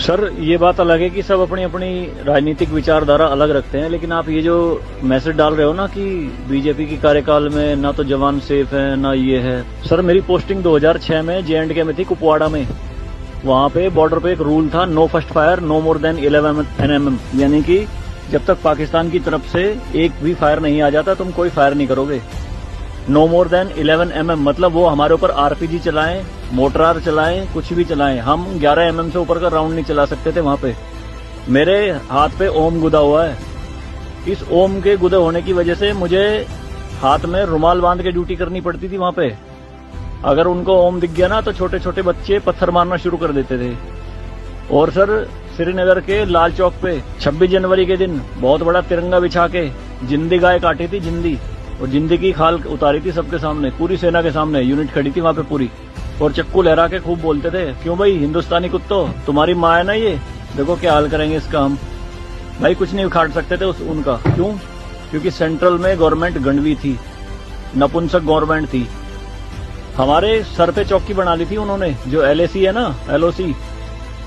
Sir ये बात अलग है कि सब अपनी अपनी राजनीतिक विचारधारा अलग रखते हैं, लेकिन आप ये जो मैसेज डाल रहे हो ना कि बीजेपी की कार्यकाल में ना तो जवान सेफ है ना ये है। सर मेरी पोस्टिंग 2006 में J&K में थी, कुपवाड़ा में। वहां पे बॉर्डर पे एक रूल था, no first fire no more than 11 nm, यानी कि जब तक पाकिस्तान की तरफ से एक भी फायर नहीं आ जाता तुम कोई फायर नहीं करोगे। नो मोर देन 11 mm मतलब वो हमारे ऊपर RPG चलाएं, मोटरार चलाएं, कुछ भी चलाएं, हम 11 mm से ऊपर का राउंड नहीं चला सकते थे वहां पे। मेरे हाथ पे ओम गुदा हुआ है। इस ओम के गुदे होने की वजह से मुझे हाथ में रुमाल बांध के ड्यूटी करनी पड़ती थी वहां पे। अगर उनको ओम दिख गया ना तो छोटे छोटे बच्चे पत्थर मारना शुरू कर देते थे। और सर श्रीनगर के लाल चौक पे 26 जनवरी के दिन बहुत बड़ा तिरंगा बिछा के जिंदी गाय काटी थी, जिंदी, और जिंदी की खाल उतारी थी सबके सामने, पूरी सेना के सामने। यूनिट खड़ी थी वहां पे पूरी, और चक्कू लहरा के खूब बोलते थे, क्यों भाई हिंदुस्तानी कुत्तों, तुम्हारी माँ है ना ये, देखो क्या हाल करेंगे इसका हम। भाई कुछ नहीं उखाड़ सकते थे उनका। क्यों? क्योंकि सेंट्रल में गवर्नमेंट गंडवी थी, नपुंसक गवर्नमेंट थी। हमारे सर पे चौकी बना ली थी उन्होंने, जो LAC है ना, LOC,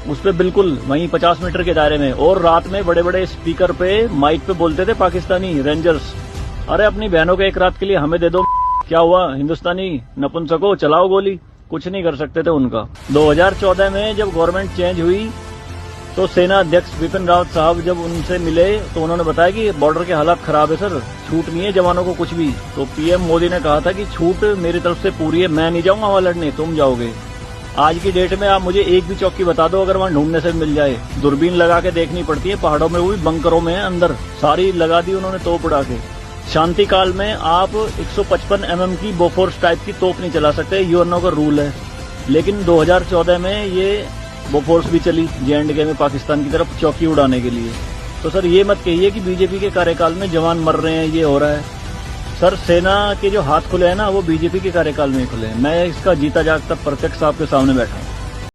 उस पे बिल्कुल वहीं 50 मीटर के दायरे में। और रात में बड़े बड़े स्पीकर पे माइक पे बोलते थे पाकिस्तानी रेंजर्स, अरे अपनी बहनों के एक रात के लिए हमें दे दो, क्या हुआ हिंदुस्तानी नपुंसको, चलाओ गोली। कुछ नहीं कर सकते थे उनका। 2014 में जब गवर्नमेंट चेंज हुई तो सेना अध्यक्ष बिपिन रावत साहब जब उनसे मिले तो उन्होंने बताया कि बॉर्डर के हालात खराब है सर, छूट नहीं है जवानों को कुछ भी। तो PM मोदी ने कहा था कि छूट मेरी तरफ से पूरी है, मैं नहीं जाऊंगा वहां लड़ने, तुम जाओगे। आज की डेट में आप मुझे एक भी चौकी बता दो अगर वहां ढूंढने से मिल जाए। दूरबीन लगा के देखनी पड़ती है पहाड़ों में, वो भी बंकरों में है अंदर, सारी लगा दी उन्होंने तोप उड़ा के। शांति काल में आप 155 mm की बोफोर्स टाइप की तोप नहीं चला सकते, यूएनओ का रूल है। लेकिन 2014 में ये बोफोर्स भी चली J&K में पाकिस्तान की तरफ चौकी उड़ाने के लिए। तो सर ये मत कहिए कि बीजेपी के कार्यकाल में जवान मर रहे हैं, ये हो रहा है। सर सेना के जो हाथ खुले हैं ना वो बीजेपी के कार्यकाल में ही खुले हैं। मैं इसका जीता जागता प्रत्यक्ष आपके सामने बैठा हूं।